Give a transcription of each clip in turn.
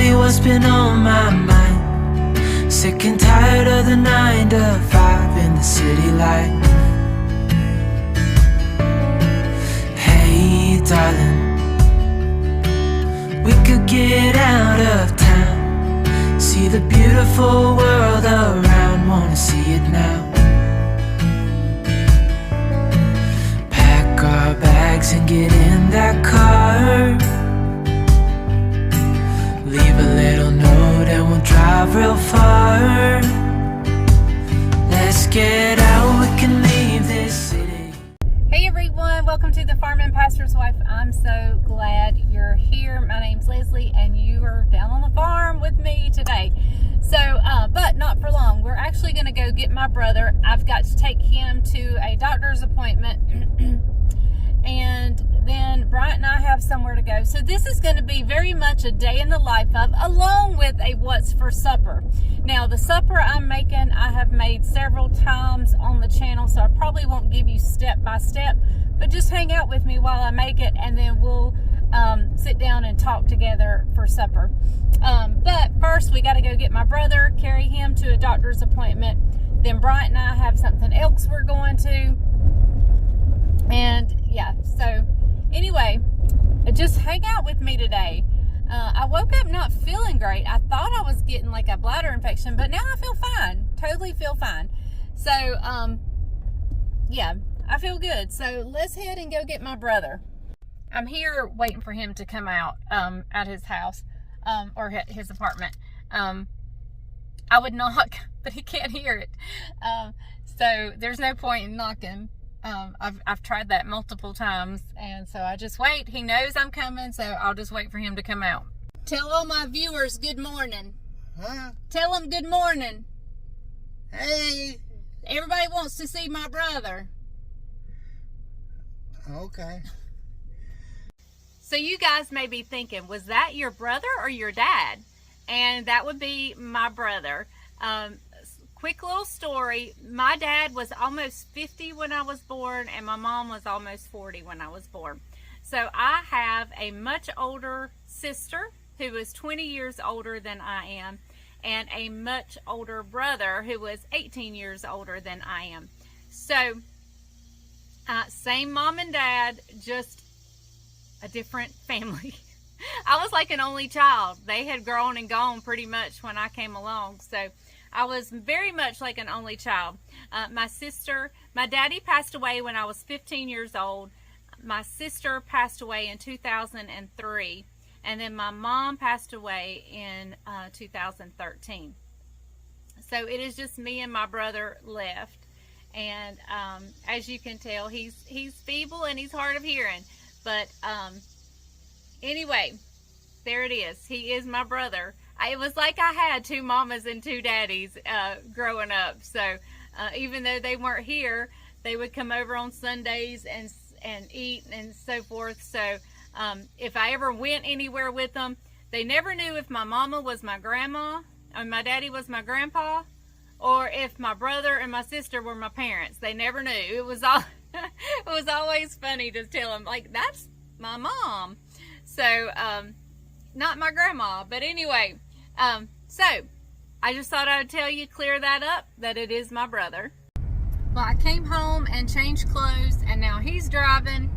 you what's been on my mind. Sick and tired of the 9 to 5 in the city life. Hey darling, we could get out of town, see the beautiful world around, wanna see it now. Pack our bags and get in that car, leave a little note and we'll drive real far. Let's get out, we can leave this city. Hey everyone, welcome to the Farm and Pastor's Wife. I'm so glad you're here. My name's Leslie and you are down on the farm with me today. So, but not for long. We're actually going to go get my brother. I've got to take him to a doctor's appointment and then Bryant and I have somewhere to go. So this is going to be very much a day in the life of, along with a what's for supper. Now the supper I'm making, I have made several times on the channel, so I probably won't give you step by step, but just hang out with me while I make it, and then we'll sit down and talk together for supper. But first we got to go get my brother, carry him to a doctor's appointment. Then Bryant and I have something else we're going to. And yeah, so anyway, just hang out with me today. I woke up not feeling great. I thought I was getting like a bladder infection, but now I feel fine. Totally feel fine. So, yeah, I feel good. So let's head and go get my brother. I'm here waiting for him to come out at his house or his apartment. I would knock, but he can't hear it. So there's no point in knocking. I've tried that multiple times, and so I just wait. He knows I'm coming, so I'll just wait for him to come out. Tell all my viewers good morning. Huh? Tell them good morning. Hey. Everybody wants to see my brother. Okay. So you guys may be thinking, was that your brother or your dad? And that would be my brother. Quick little story. My dad was almost 50 when I was born, and my mom was almost 40 when I was born. So I have a much older sister who is 20 years older than I am, and a much older brother who was 18 years older than I am. So same mom and dad, just a different family. I was like an only child. They had grown and gone pretty much when I came along. So I was very much like an only child. My daddy passed away when I was 15 years old. My sister passed away in 2003. And then my mom passed away in 2013. So it is just me and my brother left. And as you can tell, he's feeble and he's hard of hearing. But anyway, there it is. He is my brother. It was like I had two mamas and two daddies growing up. So even though they weren't here, they would come over on Sundays and eat and so forth. So if I ever went anywhere with them, they never knew if my mama was my grandma and my daddy was my grandpa, or if my brother and my sister were my parents. They never knew. It was all it was always funny to tell them, like, that's my mom. So not my grandma, but anyway, so I just thought I would tell you, clear that up, that it is my brother. Well, I came home and changed clothes, and now he's driving.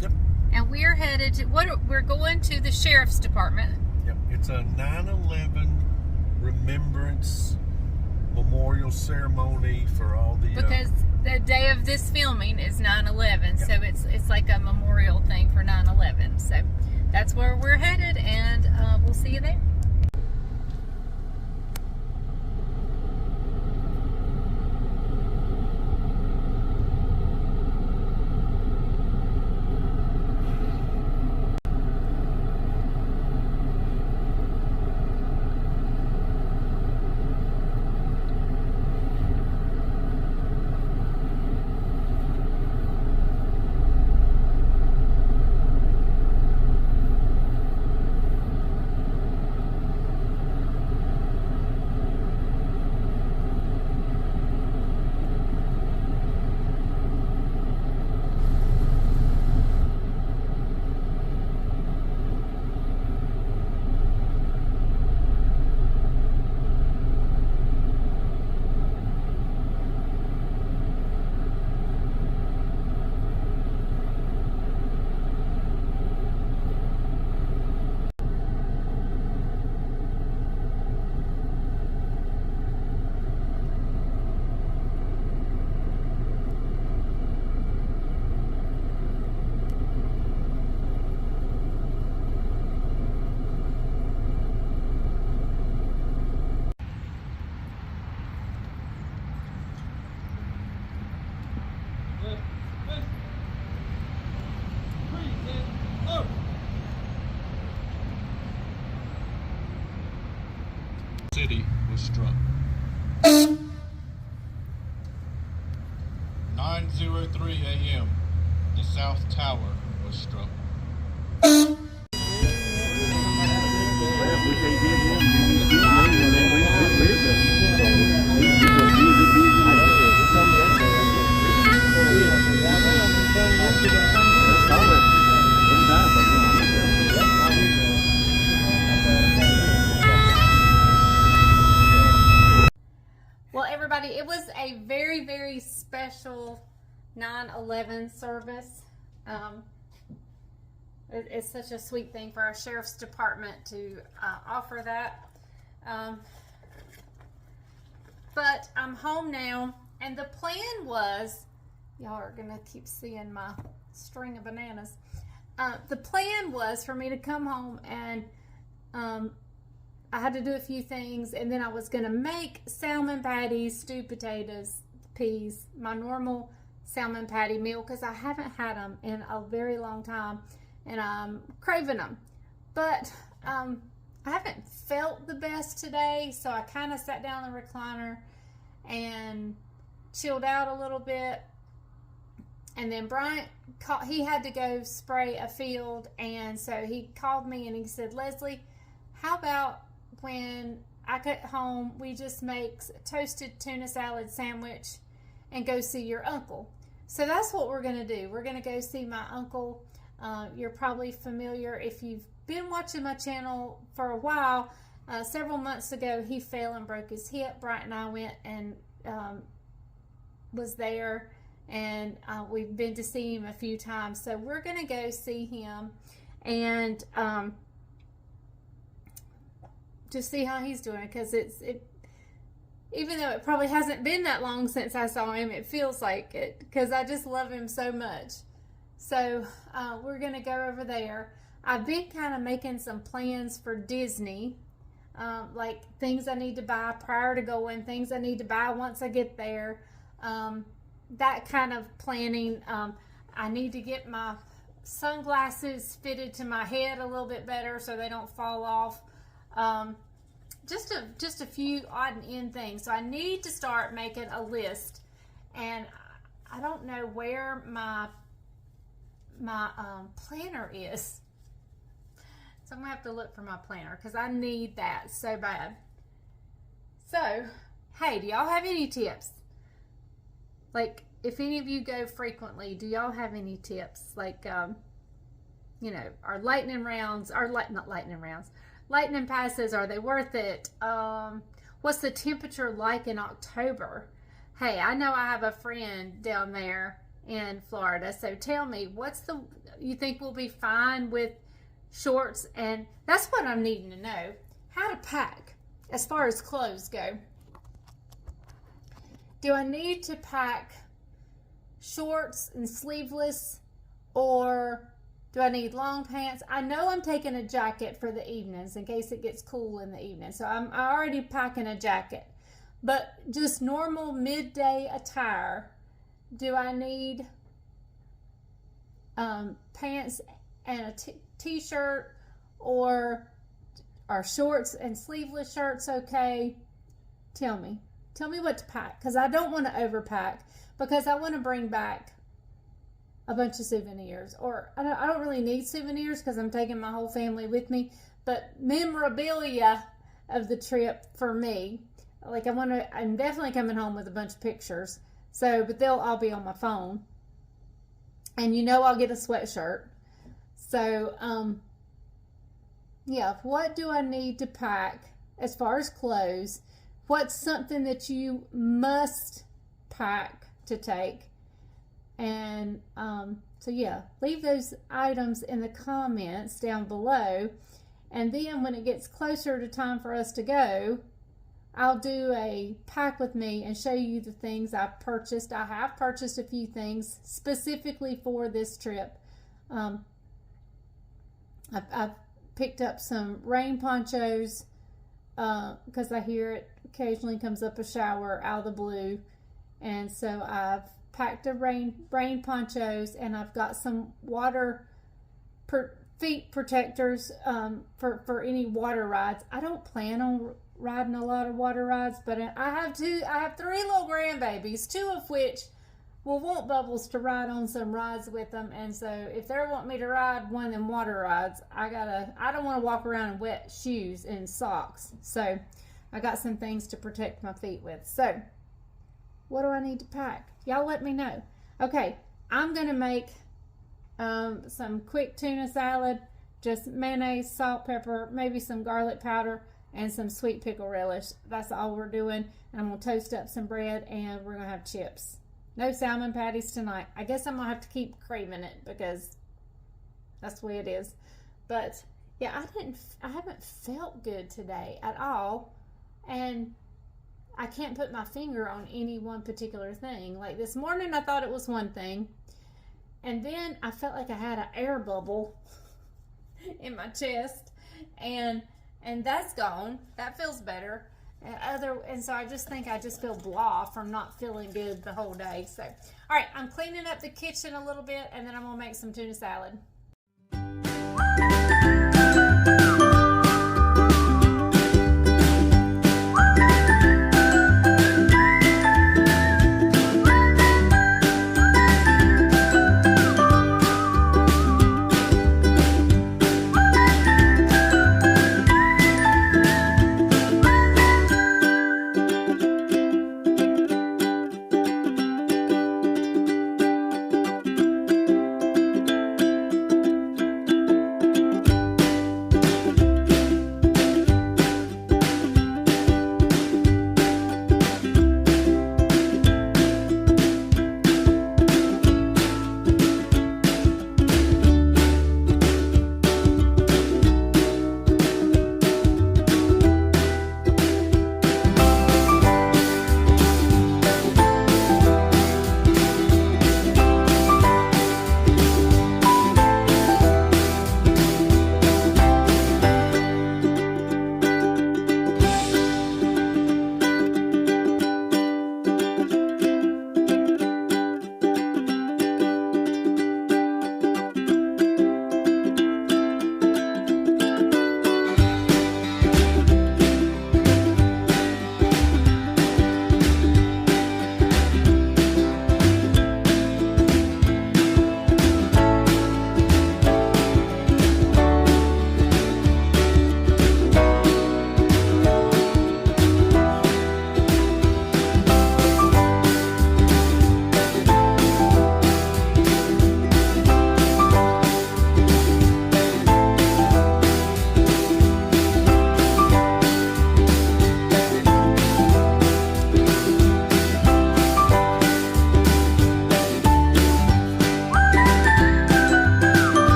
Yep. And we're headed to, we're going to the sheriff's department. Yep. It's a 9/11 remembrance memorial ceremony for all the because the day of this filming is 9/11, Yep. so it's like a memorial thing for 9/11. So that's where we're headed, and we'll see you there. City was struck. 9:03 a.m. The South Tower was struck. Well, everybody, it was a very, very special 9/11 service. It's such a sweet thing for our sheriff's department to offer that. But I'm home now, and the plan was, y'all are gonna keep seeing my string of bananas. The plan was for me to come home and I had to do a few things, and then I was gonna make salmon patties, stewed potatoes, peas, my normal salmon patty meal, because I haven't had them in a very long time and I'm craving them. But I haven't felt the best today, so I kind of sat down in the recliner and chilled out a little bit. And then Bryant he had to go spray a field, and so he called me and he said, Leslie, how about when I get home, we just make toasted tuna salad sandwich and go see your uncle? So that's what we're going to do. We're going to go see my uncle. You're probably familiar if you've been watching my channel for a while. Several months ago, he fell and broke his hip. Bryant and I went and was there, and we've been to see him a few times. So we're going to go see him and just see how he's doing, because even though it probably hasn't been that long since I saw him, it feels like it, because I just love him so much. So we're gonna go over there. I've been kind of making some plans for Disney, like things I need to buy prior to going, things I need to buy once I get there, that kind of planning. I need to get my sunglasses fitted to my head a little bit better so they don't fall off. Just a few odd and end things. So I need to start making a list, and I don't know where my planner is. So I'm gonna have to look for my planner, because I need that so bad. So, hey, do y'all have any tips? Like, if any of you go frequently, do y'all have any tips? Like, you know, our lightning rounds, lightning passes, are they worth it? What's the temperature like in October? Hey, I know I have a friend down there in Florida, so tell me, you think we'll be fine with shorts? And that's what I'm needing to know, how to pack as far as clothes go. Do I need to pack shorts and sleeveless, or do I need long pants? I know I'm taking a jacket for the evenings in case it gets cool in the evening, so I'm already packing a jacket. But just normal midday attire, do I need pants and a t-shirt, or are shorts and sleeveless shirts okay? Tell me what to pack, because I don't want to overpack, because I want to bring back a bunch of souvenirs. Or I don't really need souvenirs because I'm taking my whole family with me, but memorabilia of the trip for me. Like, I'm definitely coming home with a bunch of pictures, but they'll all be on my phone, and I'll get a sweatshirt. So yeah, what do I need to pack as far as clothes? What's something that you must pack to take? And so yeah, leave those items in the comments down below, and then when it gets closer to time for us to go, I'll do a pack with me and show you the things I've purchased. I have purchased a few things specifically for this trip. I've picked up some rain ponchos because I hear it occasionally comes up a shower out of the blue, and so I've packed a rain ponchos, and I've got some feet protectors for any water rides. I don't plan on riding a lot of water rides, but I have 3 little grandbabies, 2 of which will want Bubbles to ride on some rides with them. And so if they want me to ride one of them water rides, I don't want to walk around in wet shoes and socks. So I got some things to protect my feet with. So what do I need to pack? Y'all let me know. Okay, I'm going to make some quick tuna salad, just mayonnaise, salt, pepper, maybe some garlic powder, and some sweet pickle relish. That's all we're doing. And I'm going to toast up some bread, and we're going to have chips. No salmon patties tonight. I guess I'm going to have to keep craving it because that's the way it is. But yeah, I haven't felt good today at all. And I can't put my finger on any one particular thing. Like this morning, I thought it was one thing. And then I felt like I had an air bubble in my chest. And that's gone. That feels better. And so I just think I just feel blah from not feeling good the whole day. So, all right, I'm cleaning up the kitchen a little bit, and then I'm gonna make some tuna salad.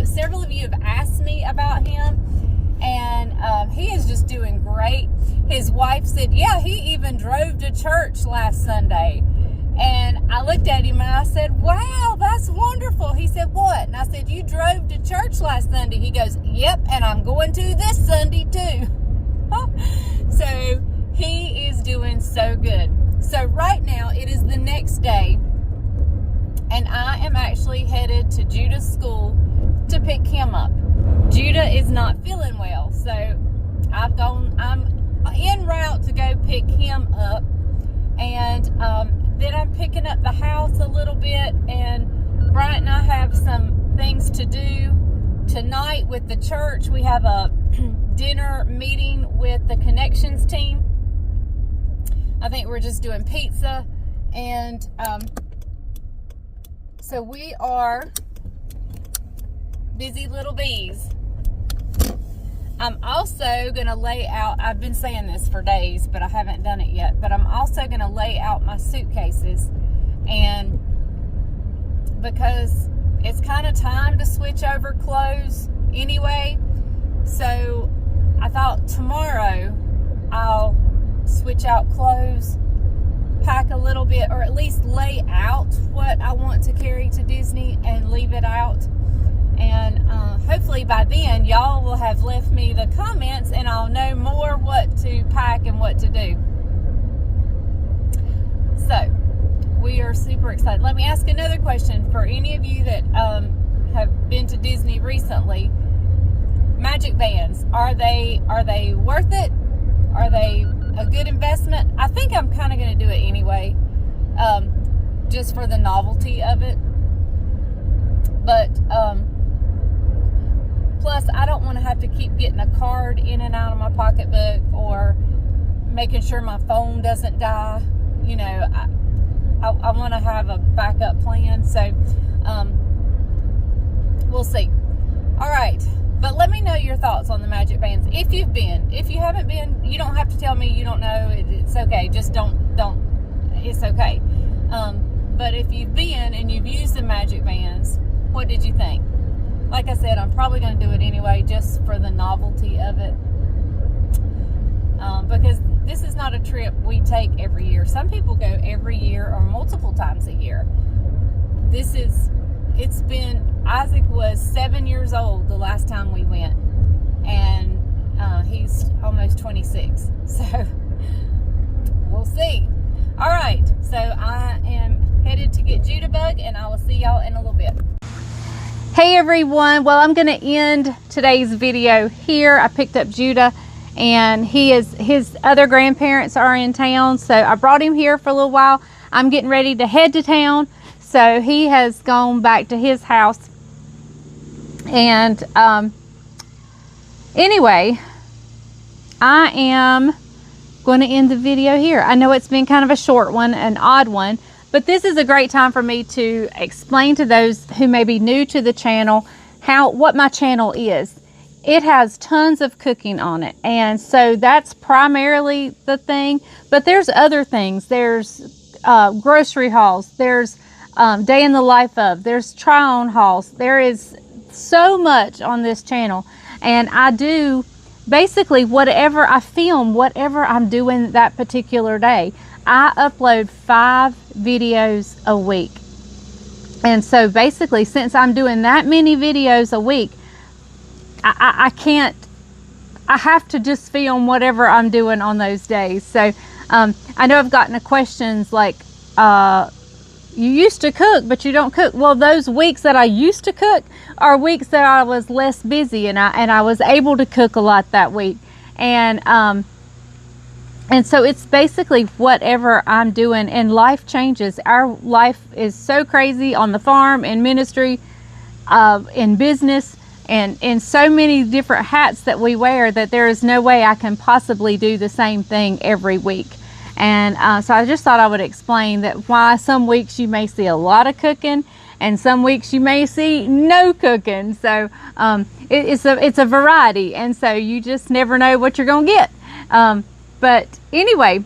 several of you have asked me about him, and he is just doing great. His wife said, yeah, he even drove to church last Sunday. And I looked at him and I said, wow, that's wonderful. He said, what? And I said, you drove to church last Sunday. He goes, yep, and I'm going to this Sunday too. So he is doing so good. So right now it is the next day, and I am actually headed to Judah's school to pick him up. Judah is not feeling well, so I'm en route to go pick him up, and then I'm picking up the house a little bit, and Bryant and I have some things to do tonight with the church. We have a dinner meeting with the connections team. I think we're just doing pizza, and so we are busy little bees. I'm also going to lay out, I've been saying this for days, but I haven't done it yet, but I'm also going to lay out my suitcases, and because it's kind of time to switch over clothes anyway, so I thought tomorrow I'll switch out clothes, pack a little bit, or at least lay out what I want to carry to Disney and leave it out. And hopefully by then y'all will have left me the comments and I'll know more what to pack and what to do. So we are super excited. Let me ask another question for any of you that have been to Disney recently. Magic bands, are they worth it? Are they a good investment? I think I'm kind of going to do it anyway, just for the novelty of it. But plus, I don't want to have to keep getting a card in and out of my pocketbook, or making sure my phone doesn't die. You know, I want to have a backup plan. So we'll see. All right. But let me know your thoughts on the magic bands. If you've been. If you haven't been, you don't have to tell me you don't know. It's okay. Just don't. It's okay. But if you've been and you've used the magic bands, what did you think? Like I said, I'm probably going to do it anyway, just for the novelty of it. Because this is not a trip we take every year. Some people go every year or multiple times a year. Isaac was 7 years old the last time we went, and he's almost 26, so we'll see. All right, so I am headed to get Judahbug, and I will see y'all in a little bit. Hey everyone, well, I'm going to end today's video here. I picked up Judah, and his other grandparents are in town, so I brought him here for a little while. I'm getting ready to head to town, so he has gone back to his house. And anyway, I am going to end the video here. I know it's been kind of a short one, an odd one, but this is a great time for me to explain to those who may be new to the channel what my channel is. It has tons of cooking on it, and so that's primarily the thing, but there's other things. There's grocery hauls, there's day in the life of, there's try on hauls. There is so much on this channel, and I do basically whatever I film, whatever I'm doing that particular day. I upload 5 videos a week, and so basically, since I'm doing that many videos a week, I have to just film whatever I'm doing on those days. So I know I've gotten questions like, you used to cook, but you don't cook. Well, those weeks that I used to cook are weeks that I was less busy, and I was able to cook a lot that week. And so it's basically whatever I'm doing, and life changes. Our life is so crazy on the farm, in ministry, in business, and in so many different hats that we wear, that there is no way I can possibly do the same thing every week. And so I just thought I would explain that why some weeks you may see a lot of cooking, and some weeks you may see no cooking. So it's a variety, and so you just never know what you're gonna get. But anyway,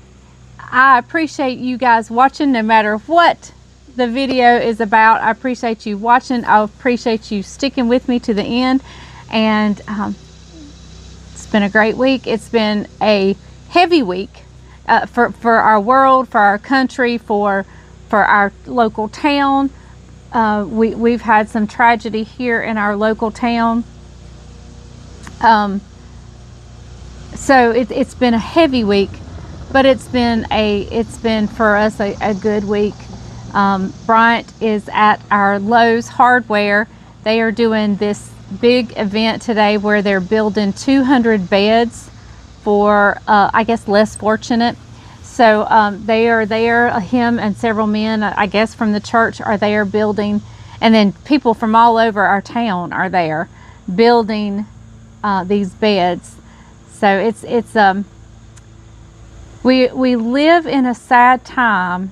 I appreciate you guys watching, no matter what the video is about. I appreciate you watching. I appreciate you sticking with me to the end. And it's been a great week. It's been a heavy week for our world, for our country, for our local town. We've had some tragedy here in our local town. So it's been a heavy week, but it's been for us a good week. Bryant is at our Lowe's Hardware. They are doing this big event today where they're building 200 beds for I guess less fortunate. So they are there, him and several men, I guess from the church, are there building, and then people from all over our town are there building these beds. So we live in a sad time,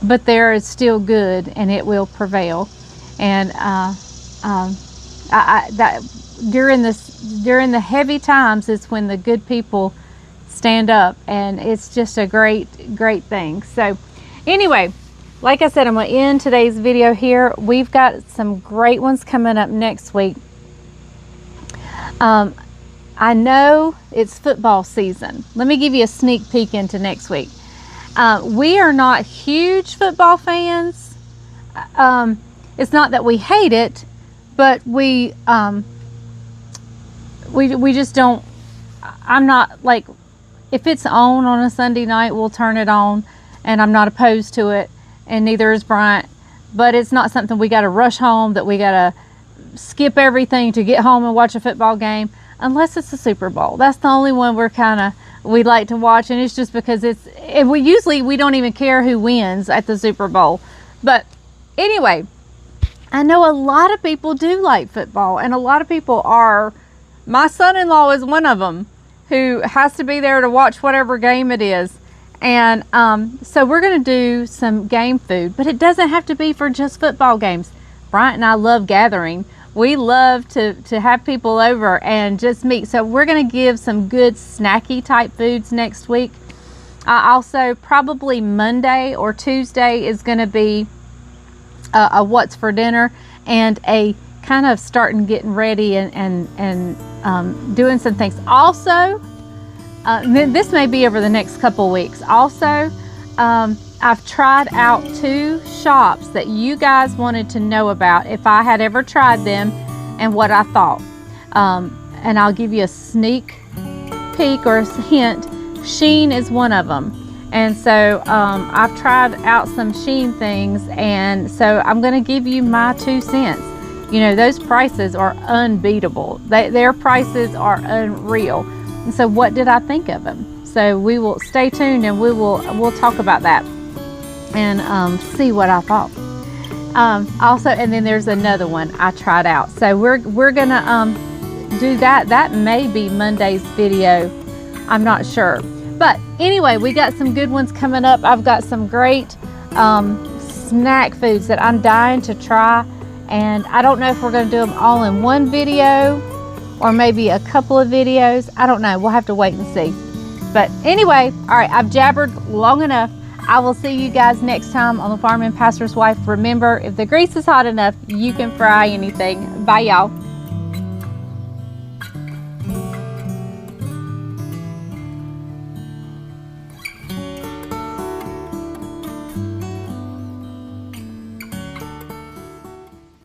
but there is still good, and it will prevail. And during the heavy times is when the good people stand up, and it's just a great thing. So anyway, like I said, I'm going to end today's video here. We've got some great ones coming up next week. I know it's football season. Let me give you a sneak peek into next week. We are not huge football fans. It's not that we hate it, but we just don't. I'm not like, if it's on a Sunday night, we'll turn it on, and I'm not opposed to it, and neither is Bryant. But it's not something we got to rush home, that we got to skip everything to get home and watch a football game, unless it's the Super Bowl. That's the only one we like to watch, and it's just because we don't even care who wins at the Super Bowl. But anyway, I know a lot of people do like football, and a lot of people are. My son-in-law is one of them who has to be there to watch whatever game it is. And so we're going to do some game food, but it doesn't have to be for just football games. Bryant and I love gathering. We love to have people over and just meet. So we're going to give some good snacky type foods next week. Also, probably Monday or Tuesday is going to be a what's for dinner, and a kind of starting getting ready and doing some things. Also, this may be over the next couple weeks. Also, I've tried out 2 shops that you guys wanted to know about, if I had ever tried them and what I thought. And I'll give you a sneak peek or a hint. Sheen is one of them. And so I've tried out some Sheen things, and so I'm going to give you my 2 cents. You know, those prices are unbeatable. Their prices are unreal. And so what did I think of them? So we will stay tuned, and we'll talk about that and see what I thought. Also, and then there's another one I tried out. So we're gonna do that. That may be Monday's video. I'm not sure. But anyway, we got some good ones coming up. I've got some great snack foods that I'm dying to try. And I don't know if we're going to do them all in one video or maybe a couple of videos. I don't know. We'll have to wait and see. But anyway, all right, I've jabbered long enough. I will see you guys next time on The Farming Pastor's Wife. Remember, if the grease is hot enough, you can fry anything. Bye, y'all.